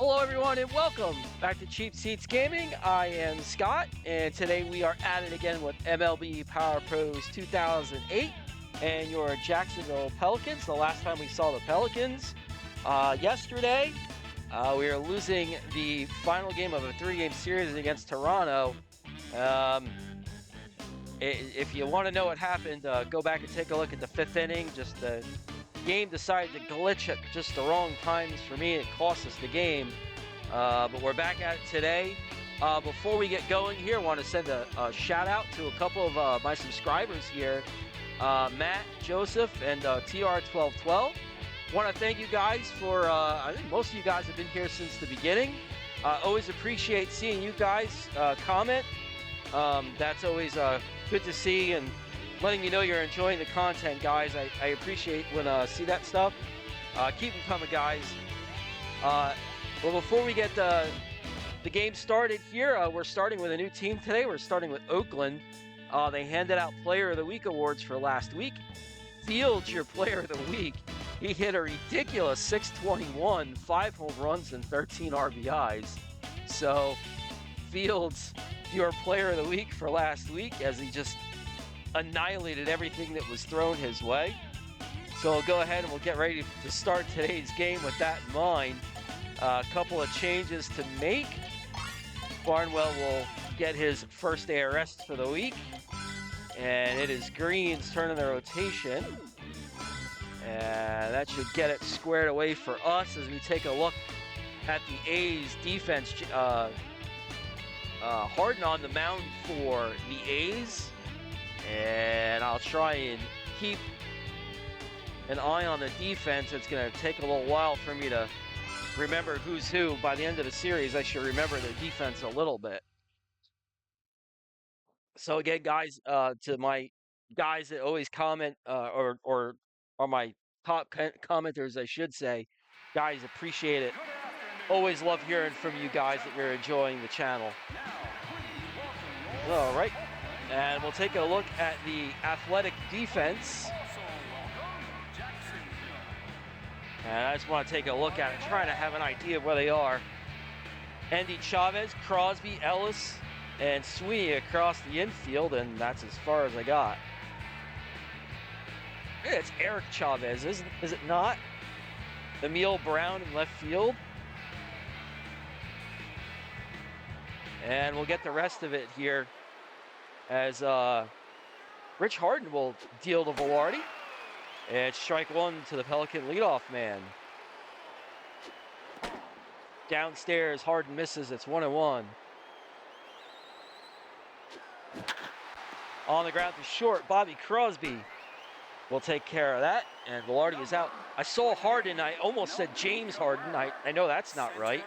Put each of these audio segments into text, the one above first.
Hello, everyone, and welcome back to Cheap Seats Gaming. I am Scott, and today we are at it again with MLB Power Pros 2008 and your Jacksonville Pelicans. The last time we saw the Pelicans yesterday, we are losing the final game of a three-game series against Toronto. If you want to know what happened, go back and take a look at the fifth inning. Just the game decided to glitch at just the wrong times for me. It cost us the game, but we're back at it today. Before we get going here, I want to send a shout out to a couple of my subscribers here, Matt, Joseph, and TR1212. Want to thank you guys for, I think most of you guys have been here since the beginning. Always appreciate seeing you guys comment. That's always good to see, and letting me know you're enjoying the content, guys. I appreciate when see that stuff. Keep them coming, guys. Well, before we get the game started here, we're starting with a new team today. We're starting with Oakland. They handed out Player of the Week awards for last week. Fields, your Player of the Week. He hit a ridiculous 621, 5 home runs, and 13 RBIs. So, Fields, your Player of the Week for last week, as he just annihilated everything that was thrown his way. So we'll go ahead and we'll get ready to start today's game with that in mind. A couple of changes to make. Barnwell will get his first day of rest for the week, and it is Green's turn in the rotation, and that should get it squared away for us as we take a look at the A's defense. Harden on the mound for the A's. And I'll try and keep an eye on the defense. It's going to take a little while for me to remember who's who. By the end of the series, I should remember the defense a little bit. So again, guys, to my guys that always comment or are my top commenters, I should say, guys, appreciate it. Always love hearing from you guys that you're enjoying the channel. All right. And we'll take a look at the Athletic defense. And I just want to take a look at it, trying to have an idea of where they are. Andy Chavez, Crosby, Ellis, and Sweeney across the infield, and that's as far as I got. It's Eric Chavez, is it not? Emil Brown in left field. And we'll get the rest of it here, as Rich Harden will deal to Velarde. And strike one to the Pelican leadoff man. Downstairs, Harden misses. It's 1-1. On the ground to short, Bobby Crosby will take care of that. And Velarde is out. I saw Harden. I almost said James Harden. I know that's not right.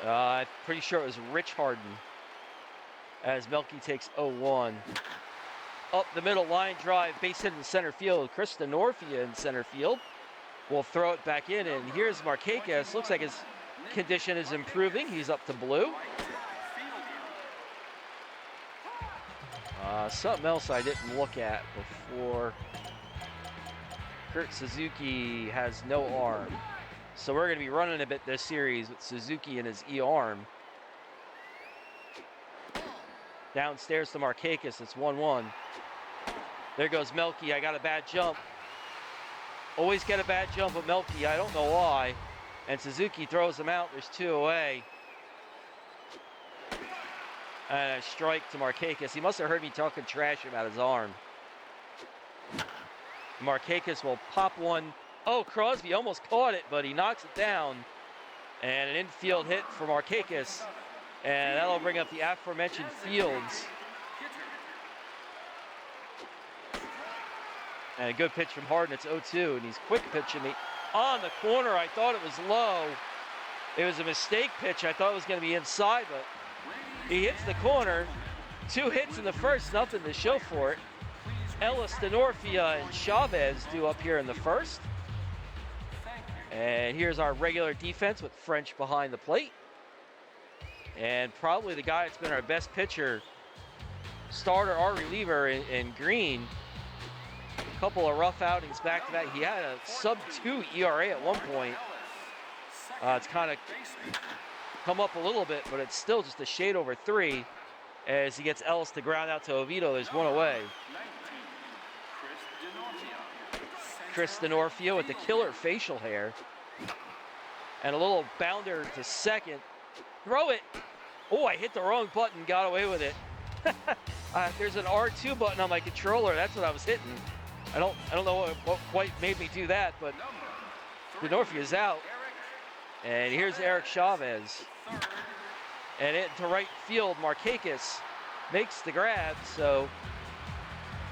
I'm pretty sure it was Rich Harden, as Melky takes 0-1. Up the middle, line drive, base hit in center field. Chris Denorfia in center field will throw it back in, and here's Markakis. Looks like his condition is improving. He's up to blue. Something else I didn't look at before. Kurt Suzuki has no arm. So we're going to be running a bit this series with Suzuki and his E-arm. Downstairs to Markakis. It's 1-1. There goes Melky. I got a bad jump. Always get a bad jump with Melky. I don't know why. And Suzuki throws him out. There's 2 away. And a strike to Markakis. He must have heard me talking trash about his arm. Markakis will pop one. Oh, Crosby almost caught it, but he knocks it down. And an infield hit for Markakis. And that'll bring up the aforementioned Fields. And a good pitch from Harden. It's 0-2, and he's quick pitching me on the corner. I thought it was low. It was a mistake pitch. I thought it was going to be inside, but he hits the corner. 2 hits in the first, nothing to show for it. Ellis, Denorfia, and Chavez due up here in the first. And here's our regular defense with French behind the plate. And probably the guy that's been our best pitcher, starter or reliever in Green. A couple of rough outings back to back. He had a sub-2 ERA at one point. It's kind of come up a little bit, but it's still just a shade over 3 as he gets Ellis to ground out to Oviedo. There's one away. Chris Denorfio with the killer facial hair. And a little bounder to second. Throw it. Oh, I hit the wrong button, got away with it. There's an R2 button on my controller. That's what I was hitting. I don't know what quite made me do that, but Denorfio's out. And here's Eric Chavez. And into right field, Markakis makes the grab. So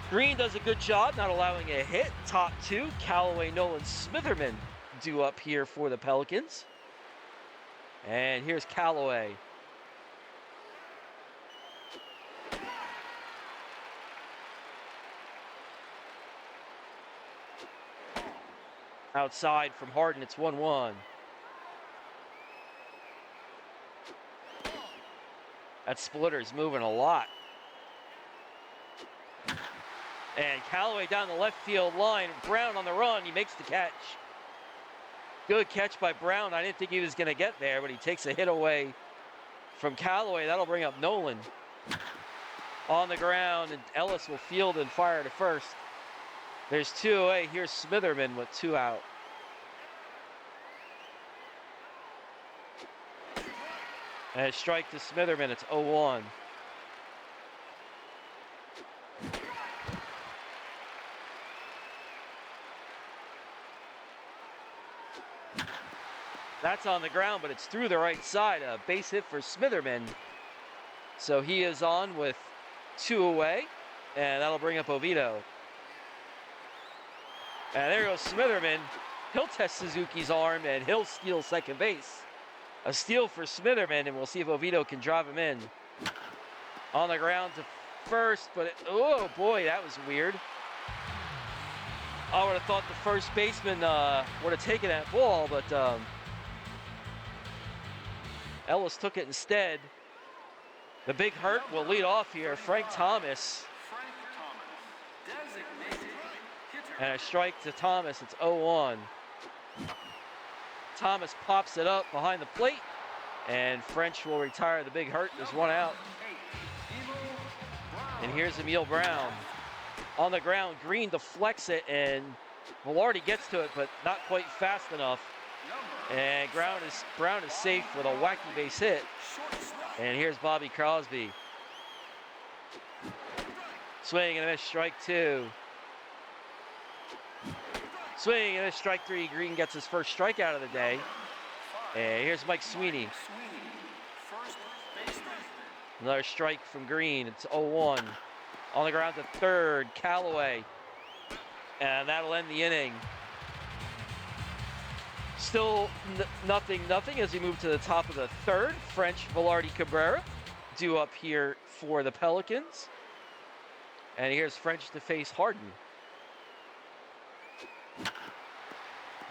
Green does a good job not allowing a hit. Top 2, Callaway, Nolan, Smitherman due up here for the Pelicans. And here's Callaway. Outside from Harden, it's 1-1. That splitter's moving a lot. And Callaway down the left field line. Brown on the run, he makes the catch. Good catch by Brown. I didn't think he was going to get there, but he takes a hit away from Callaway. That'll bring up Nolan on the ground, and Ellis will field and fire to first. There's 2 away. Here's Smitherman with 2 out. And a strike to Smitherman. It's 0-1. That's on the ground, but it's through the right side. A base hit for Smitherman. So he is on with 2 away, and that'll bring up Oviedo. And there goes Smitherman. He'll test Suzuki's arm, and he'll steal second base. A steal for Smitherman, and we'll see if Oviedo can drive him in. On the ground to first, but oh boy, that was weird. I would have thought the first baseman would have taken that ball, but Ellis took it instead. The big hurt will lead off here. Frank Thomas. And a strike to Thomas. It's 0-1. Thomas pops it up behind the plate, and French will retire the big hurt. There's 1 out. And here's Emil Brown. On the ground, Green deflects it, and Velarde gets to it, but not quite fast enough. And Brown is safe with a wacky base hit. And here's Bobby Crosby. Swing and a miss, strike 2. Swing and a strike 3. Green gets his first strikeout of the day. And here's Mike Sweeney. Another strike from Green. It's 0-1. On the ground to third, Callaway. And that'll end the inning. Still nothing as we move to the top of the third. French, Velarde, Cabrera due up here for the Pelicans. And here's French to face Harden.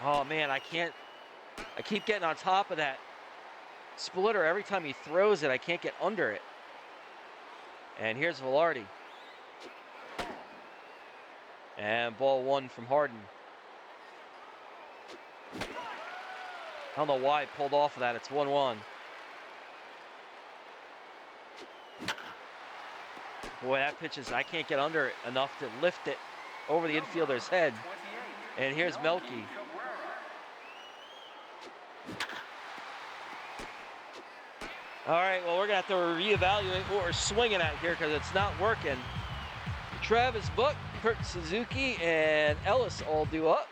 Oh man, I keep getting on top of that splitter. Every time he throws it, I can't get under it. And here's Velarde. And ball 1 from Harden. I don't know why I pulled off of that. It's 1-1. Boy, that pitch is, I can't get under it enough to lift it over the infielder's head. And here's Melky. All right, well, we're going to have to reevaluate what we're swinging at here because it's not working. Travis Buck, Kurt Suzuki, and Ellis all due up.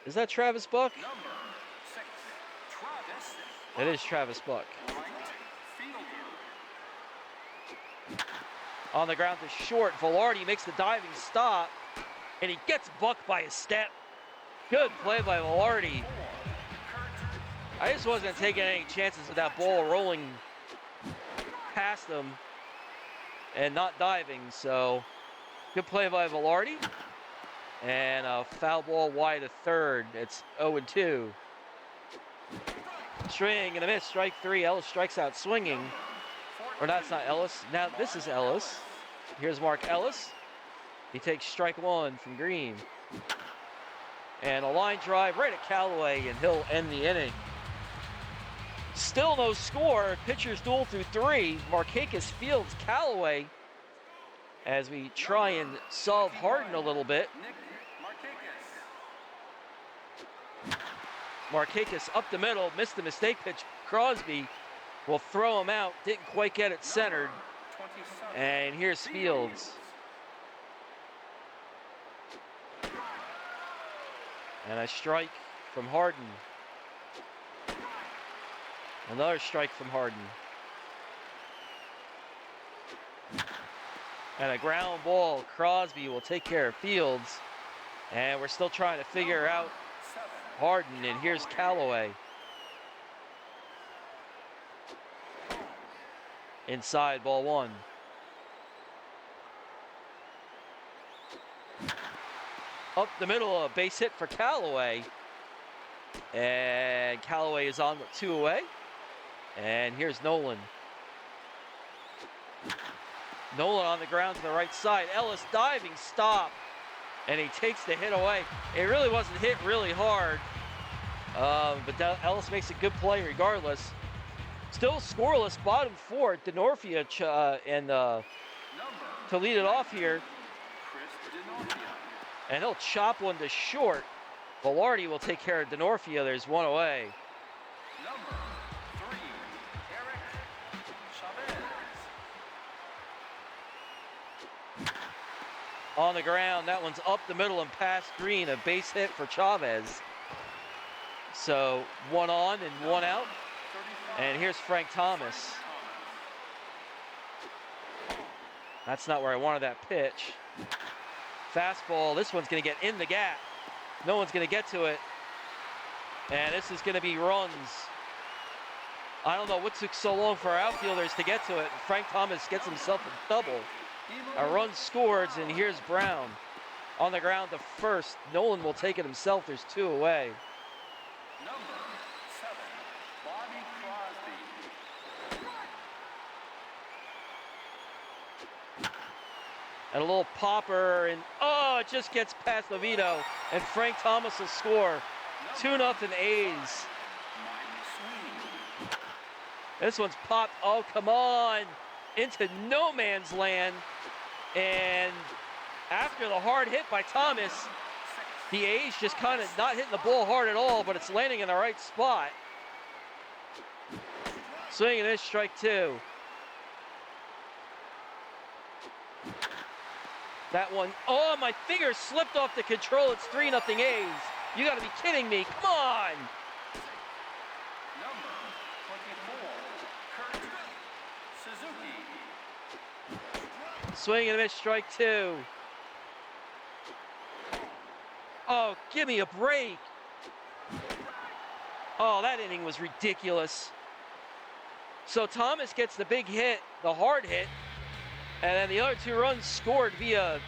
Is that Travis Buck? It is Travis Buck. On the ground to short, Velarde makes the diving stop, and he gets Buck by a step. Good play by Velarde. I just wasn't taking any chances with that ball rolling past him and not diving, so good play by Velarde. And a foul ball wide to third. It's 0-2. Swing and a miss, strike 3. Ellis strikes out swinging. Or that's not Ellis. Now this is Ellis. Here's Mark Ellis. He takes strike 1 from Green. And a line drive right at Callaway, and he'll end the inning. Still no score. Pitchers duel through 3. Markakis fields Callaway as we try and solve Harden a little bit. Markakis up the middle, missed the mistake pitch. Crosby will throw him out. Didn't quite get it centered. And here's Fields. And a strike from Harden. Another strike from Harden. And a ground ball. Crosby will take care of Fields. And we're still trying to figure out Harden. And here's Callaway. Inside, ball 1. Up the middle, a base hit for Callaway. And Callaway is on with 2 away. And here's Nolan. Nolan on the ground to the right side. Ellis diving stop. And he takes the hit away. It really wasn't hit really hard. But Ellis makes a good play regardless. Still scoreless, bottom 4. Denorfia and to lead it off here. And he'll chop one to short. Velarde will take care of Denorfia. There's 1 away. Number 3, Eric Chavez. On the ground, that one's up the middle and past Green. A base hit for Chavez. So 1 on and 1 out. And here's Frank Thomas. That's not where I wanted that pitch. Fastball. This one's going to get in the gap. No one's going to get to it. And this is going to be runs. I don't know what took so long for our outfielders to get to it. Frank Thomas gets himself a double. A run scores, and here's Brown. On the ground to first. Nolan will take it himself. There's 2 away. Number 7, Bobby Crosby. And a little popper, and oh, it just gets past Oviedo, and Frank Thomas will score. 2-0 A's. This one's popped, oh, come on, into no man's land. And after the hard hit by Thomas, the A's just kind of not hitting the ball hard at all, but it's landing in the right spot. Swing and miss, strike 2. That one, oh, my finger slipped off the control. It's 3-0 A's. You got to be kidding me. Come on. Number 24, Kurt Suzuki. Swing and a miss, strike 2. Oh, give me a break. Oh, that inning was ridiculous. So Thomas gets the big hit, the hard hit, and then the other 2 runs scored via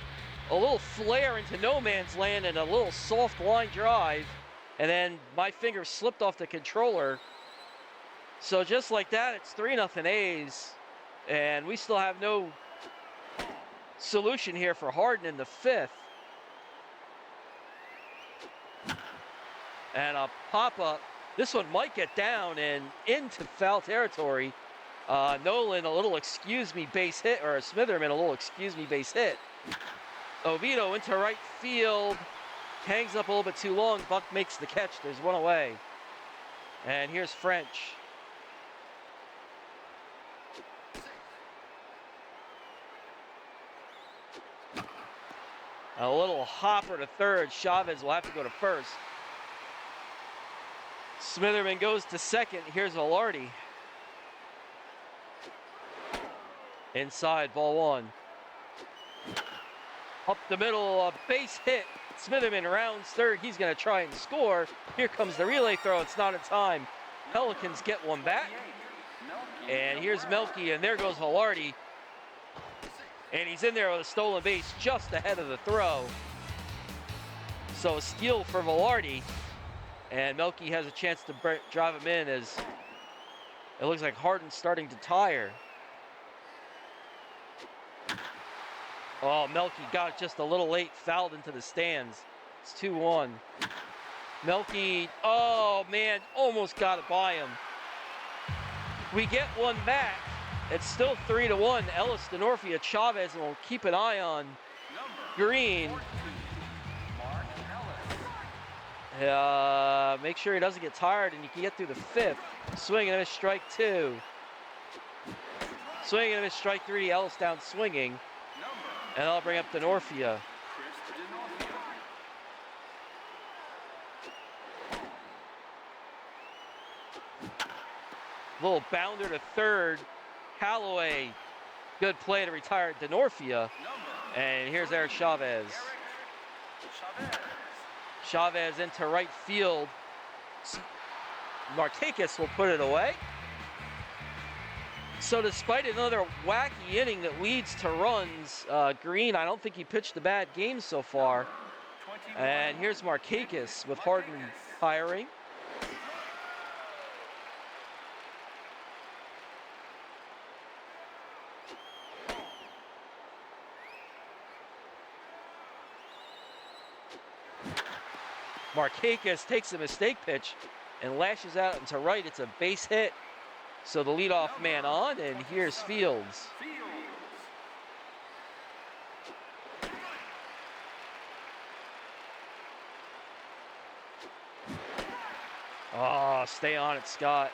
a little flare into no man's land and a little soft line drive. And then my finger slipped off the controller. So just like that, it's 3-0 A's. And we still have no solution here for Harden in the 5th. And a pop-up. This one might get down and into foul territory. Nolan, a little excuse me base hit, or Smitherman, a little excuse me base hit. Oviedo into right field. Hangs up a little bit too long. Buck makes the catch. There's 1 away. And here's French. A little hopper to third. Chavez will have to go to first. Smitherman goes to second. Here's Velarde. Inside, ball 1. Up the middle, a base hit. Smitherman rounds third. He's going to try and score. Here comes the relay throw. It's not in time. Pelicans get 1 back. And here's Melky, and there goes Velarde. And he's in there with a stolen base just ahead of the throw. So a steal for Velarde. And Melky has a chance to drive him in as it looks like Harden's starting to tire. Oh, Melky got it just a little late, fouled into the stands. It's 2-1. Melky, oh man, almost got it by him. We get one back. It's still 3-1. Ellis, DeNorfia, Chavez, and we'll keep an eye on Green. Make sure he doesn't get tired and you can get through the fifth. Swing and a miss, strike two. Swing and a miss, strike three. Ellis down swinging. And I'll bring up DeNorfia. Little bounder to third. Callaway, good play to retire DeNorfia. And here's Eric Chavez. Chavez into right field. Markakis will put it away. So despite another wacky inning that leads to runs, Green, I don't think he pitched a bad game so far. And here's Markakis with Harden firing. Markakis takes a mistake pitch and lashes out into right. It's a base hit. So the leadoff man on, and here's Fields. Oh, stay on it, Scott.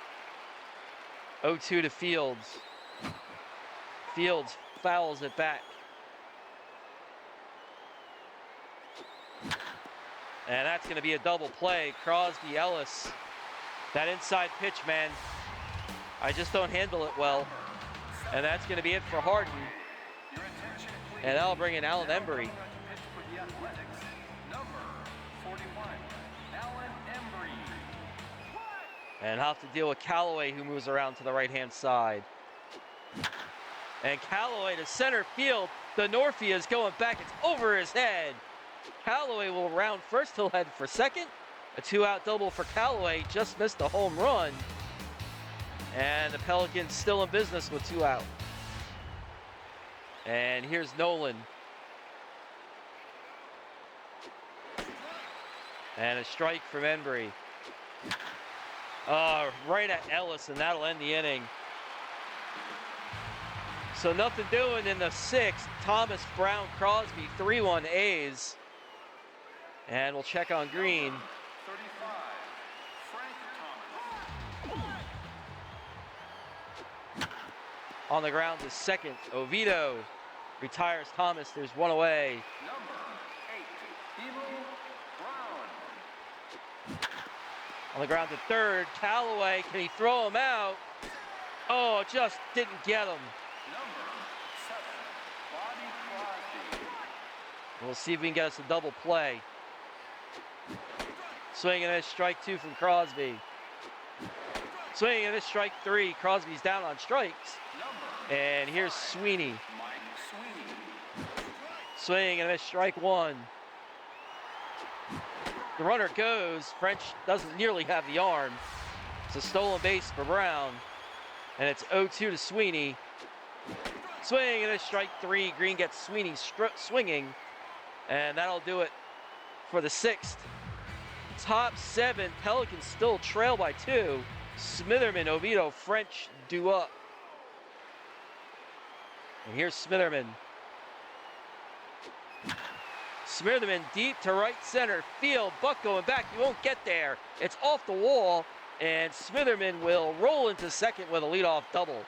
0-2 to Fields. Fields fouls it back. And that's going to be a double play. Crosby, Ellis. That inside pitch, man. I just don't handle it well. And that's going to be it for Harden. And that'll bring in Alan Embry. And I'll have to deal with Callaway, who moves around to the right-hand side. And Callaway to center field. DeNorfia is going back. It's over his head. Callaway will round first. He'll head for second. A two-out double for Callaway. Just missed a home run. And the Pelicans still in business with two out. And here's Nolan. And a strike from Embry. Right at Ellis, and that'll end the inning. So nothing doing in the sixth. Thomas, Brown, Crosby, 3-1 A's. And we'll check on Green. 35, Frank Thomas. On the ground is second. Oviedo retires Thomas. There's one away. Number 8, Emo Brown. On the ground to third. Callaway, can he throw him out? Oh, just didn't get him. Number 7, Bobby Crosby. We'll see if we can get us a double play. Swing and a strike two from Crosby. Swing and a strike three. Crosby's down on strikes. And here's Sweeney. Mike Sweeney. Swing and a strike one. The runner goes. French doesn't nearly have the arm. It's a stolen base for Brown. And it's 0-2 to Sweeney. Swing and a strike three. Green gets Sweeney swinging. And that'll do it for the sixth. Top seven. Pelicans still trail by 2. Smitherman, Oviedo, French due up. And here's Smitherman. Smitherman deep to right center field. Buck going back. He won't get there. It's off the wall. And Smitherman will roll into second with a leadoff double.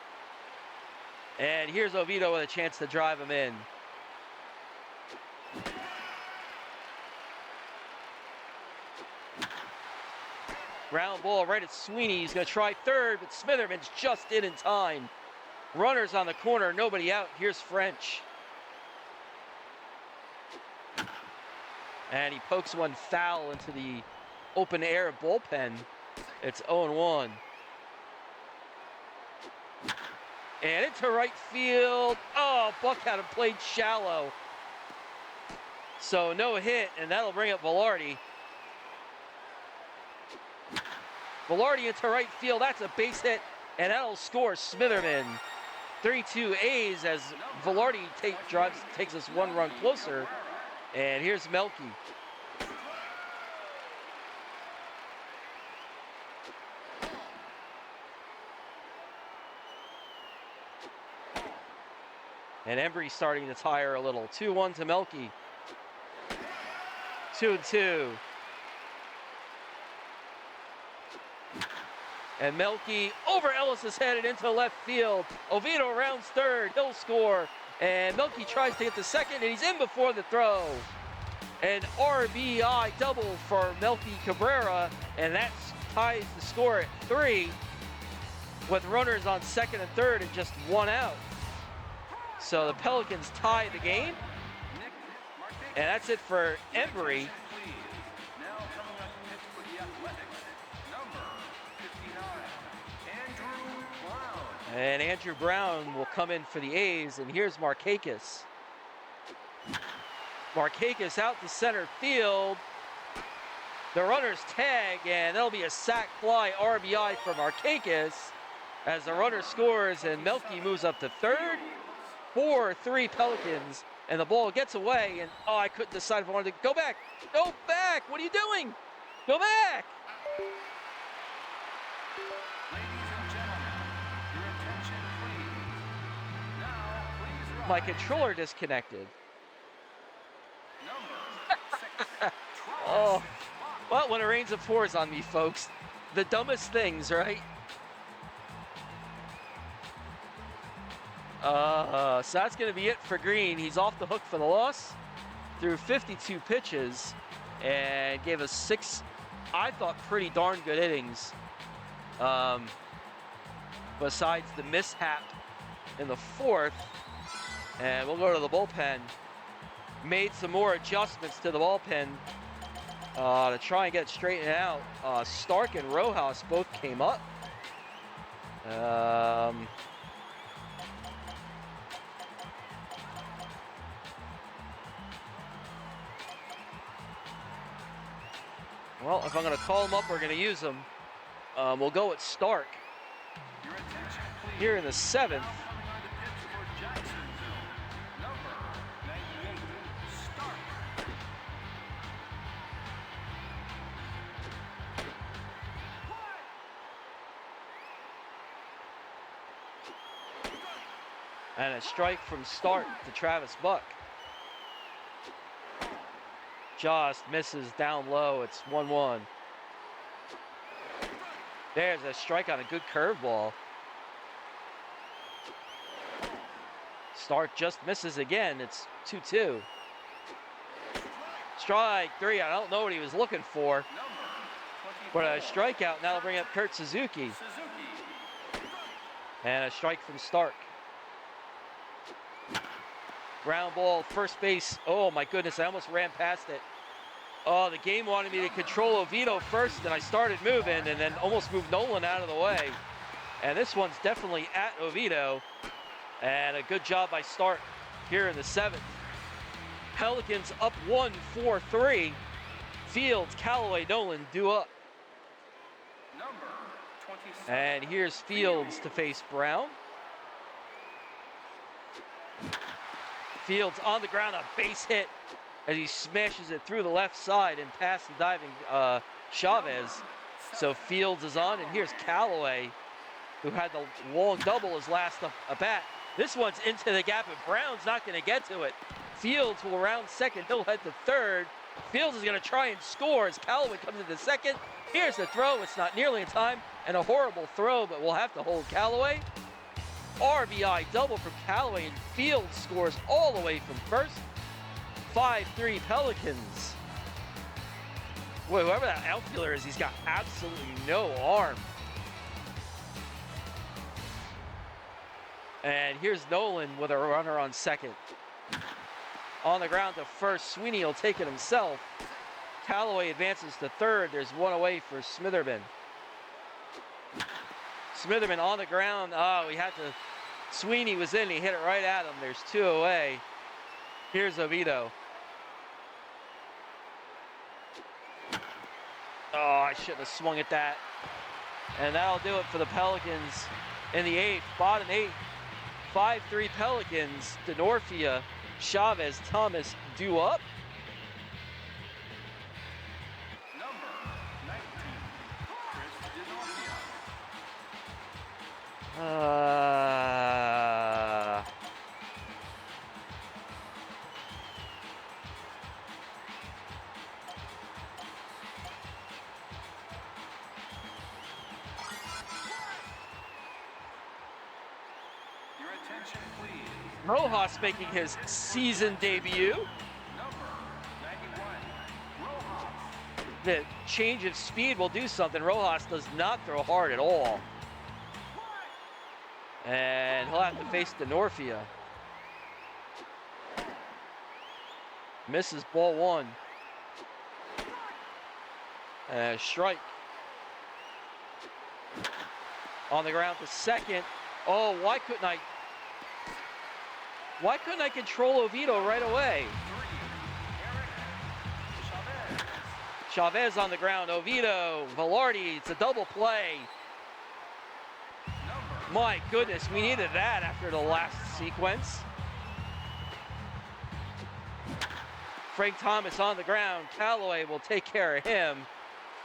And here's Oviedo with a chance to drive him in. Ground ball right at Sweeney. He's going to try third, but Smitherman's just in time. Runners on the corner, nobody out. Here's French. And he pokes one foul into the open air bullpen. It's 0-1. And into right field. Oh, Buck had him played shallow. So no hit, and that'll bring up Velarde. Velarde into right field. That's a base hit, and that'll score Smitherman. 3-2 A's as Velarde takes us one run closer. And here's Melky. And Embry starting to tire a little. 2-1 to Melky. 2-2. And Melky over Ellis's head and into left field. Oviedo rounds third. He'll score. And Melky tries to get the second, and he's in before the throw. An RBI double for Melky Cabrera, and that ties the score at 3 with runners on second and third and just 1 out. So the Pelicans tie the game, and that's it for Embry. Now coming up to pitch for the Athletics, number 59, Andrew Brown. And Andrew Brown will come in for the A's, and here's Markakis. Markakis out to center field. The runners tag, and that'll be a sac fly RBI for Markakis as the runner scores, and Melky moves up to third. 4-3 Pelicans, and the ball gets away, and oh, I couldn't decide if I wanted to go back. Go back! What are you doing? Go back! Ladies and gentlemen, your attention please. Now, please rise. My controller disconnected. Number 6, Oh, well, when it rains, it pours on me, folks. The dumbest things, right? So that's going to be it for Green. He's off the hook for the loss through 52 pitches and gave us 6, I thought, pretty darn good innings. Besides the mishap in the 4th. And we'll go to the bullpen. Made some more adjustments to the bullpen to try and get it straightened out. Stark and Rojas both came up. Well, if I'm going to call them up, we're going to use them. We'll go with Stark your attention please. here in the 7th. Now coming on to pitch for Jacksonville, number 98, Stark. And a strike from Stark to Travis Buck. Just misses down low. It's 1-1. There's a strike on a good curveball. Stark just misses again. It's 2-2. Strike 3. I don't know what he was looking for. But a strikeout. Now they'll bring up Kurt Suzuki. And a strike from Stark. Ground ball, first base. Oh my goodness, I almost ran past it. Oh, the game wanted me to control Oviedo first, and I started moving and then almost moved Nolan out of the way. And this one's definitely at Oviedo. And a good job by Stark here in the 7th. Pelicans up 1, 4-3. Fields, Callaway, Nolan due up. Number 27. And here's Fields to face Brown. Fields on the ground, a base hit as he smashes it through the left side and past the diving Chavez. So Fields is on, and here's Callaway, who had the long double his last at bat. This one's into the gap, and Brown's not going to get to it. Fields will round second. He'll head to third. Fields is going to try and score as Callaway comes into second. Here's the throw. It's not nearly in time, and a horrible throw, but we'll have to hold Callaway. RBI double from Callaway, and Fields scores all the way from first. 5-3 Pelicans. Boy, whoever that outfielder is, he's got absolutely no arm. And here's Nolan with a runner on second. On the ground to first, Sweeney will take it himself. Callaway advances to third. There's one away for Smitherman. Smitherman on the ground. Oh, he had to. Sweeney was in. He hit it right at him. There's two away. Here's Oviedo. Oh, I shouldn't have swung at that. And that'll do it for the Pelicans in the 8th. Bottom 8. 5-3 Pelicans. DeNorfia, Chavez, Thomas due up. Number 19, Chris DeNorfia. Rojas making his season debut. Number 91, Rojas. The change of speed will do something. Rojas does not throw hard at all. And he'll have to face Denorfia. Misses ball one. And a strike. On the ground to second. Oh, why couldn't I control Oviedo right away? Chavez on the ground. Oviedo, Velarde, it's a double play. My goodness, we needed that after the last sequence. Frank Thomas on the ground. Callaway will take care of him.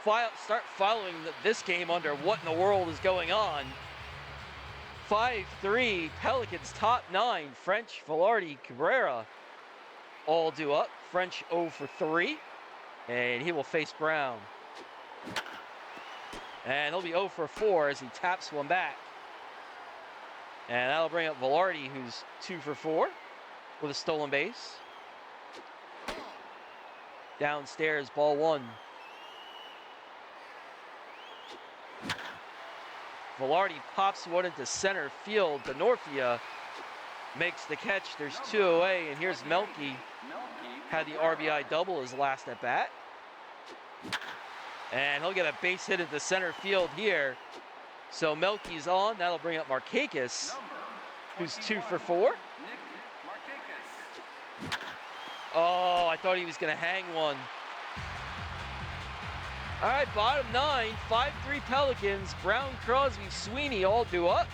Start following this game under what in the world is going on. 5-3, Pelicans top 9. French, Velarde, Cabrera all due up. French 0 for 3. And he will face Brown. And he'll be 0 for 4 as he taps one back. And that'll bring up Velarde, who's 2 for 4 with a stolen base. Downstairs, ball one. Velarde pops one into center field. Denorfia makes the catch. There's 2 away, and here's Melky. Had the RBI double his last at bat. And he'll get a base hit into center field here. So Melky's on. That'll bring up Markakis, who's 2 for 4. Oh, I thought he was going to hang one. All right, bottom 9, 5-3 Pelicans. Brown, Crosby, Sweeney all due up.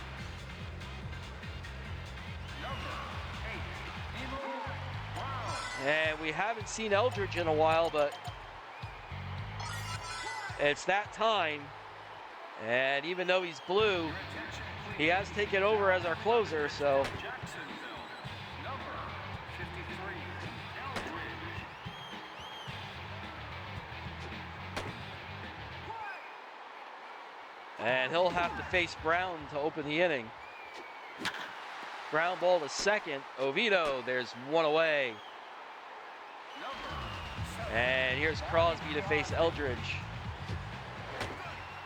And we haven't seen Eldridge in a while, but it's that time. And even though he's blue, he has taken over as our closer, so. Jacksonville, number 53, Eldridge. And he'll have to face Brown to open the inning. Ground ball to second. Oviedo, there's one away. And here's Crosby to face Eldridge.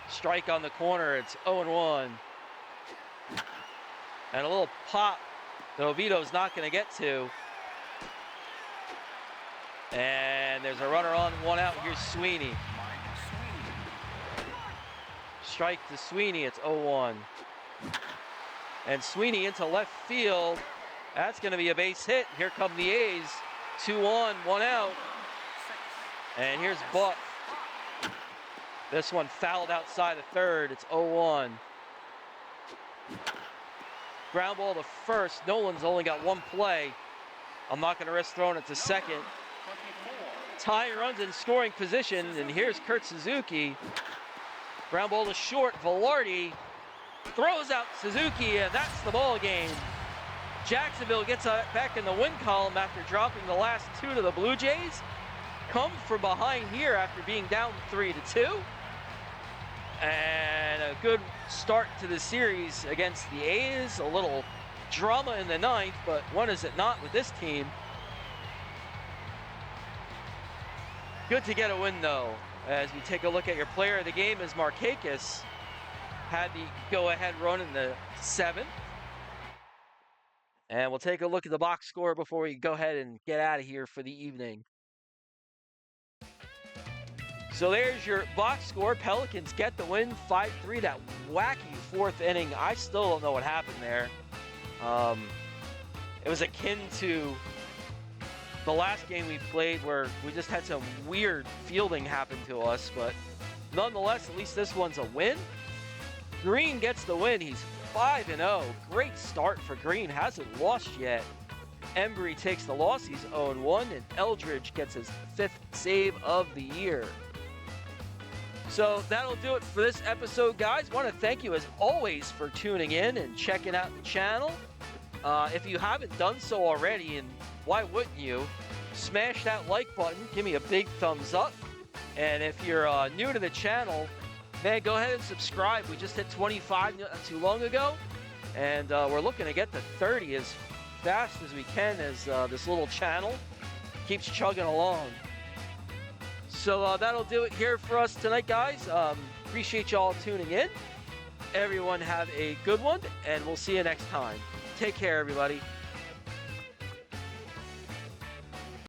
Strike on the corner, it's 0-1. And a little pop that Oviedo's not going to get to. And there's a runner on, one out. Here's Sweeney. Strike to Sweeney, it's 0-1. And Sweeney into left field. That's going to be a base hit. Here come the A's. 2 on, 1 out. And here's Buck. This one fouled outside the third. It's 0-1. Ground ball to first. Nolan's only got one play. I'm not going to risk throwing it to second. Ty runs in scoring position, and here's Kurt Suzuki. Ground ball to short. Velarde throws out Suzuki, and that's the ball game. Jacksonville gets back in the win column after dropping the last 2 to the Blue Jays. Comes from behind here after being down 3-2. And a good start to the series against the A's. A little drama in the 9th, but when is it not with this team? Good to get a win, though. As we take a look at your player of the game, is Markakis. Had the go-ahead run in the 7th. And we'll take a look at the box score before we go ahead and get out of here for the evening. So there's your box score. Pelicans get the win, 5-3. That wacky 4th inning. I still don't know what happened there. It was akin to the last game we played where we just had some weird fielding happen to us. But nonetheless, at least this one's a win. Green gets the win. He's 5-0. Great start for Green. Hasn't lost yet. Embry takes the loss. He's 0-1. And Eldridge gets his 5th save of the year. So that'll do it for this episode, guys. Want to thank you, as always, for tuning in and checking out the channel. If you haven't done so already, and why wouldn't you, smash that like button. Give me a big thumbs up. And if you're new to the channel, man, go ahead and subscribe. We just hit 25 not too long ago, and we're looking to get to 30 as fast as we can as this little channel keeps chugging along. So that'll do it here for us tonight, guys. Appreciate y'all tuning in. Everyone have a good one, and we'll see you next time. Take care, everybody.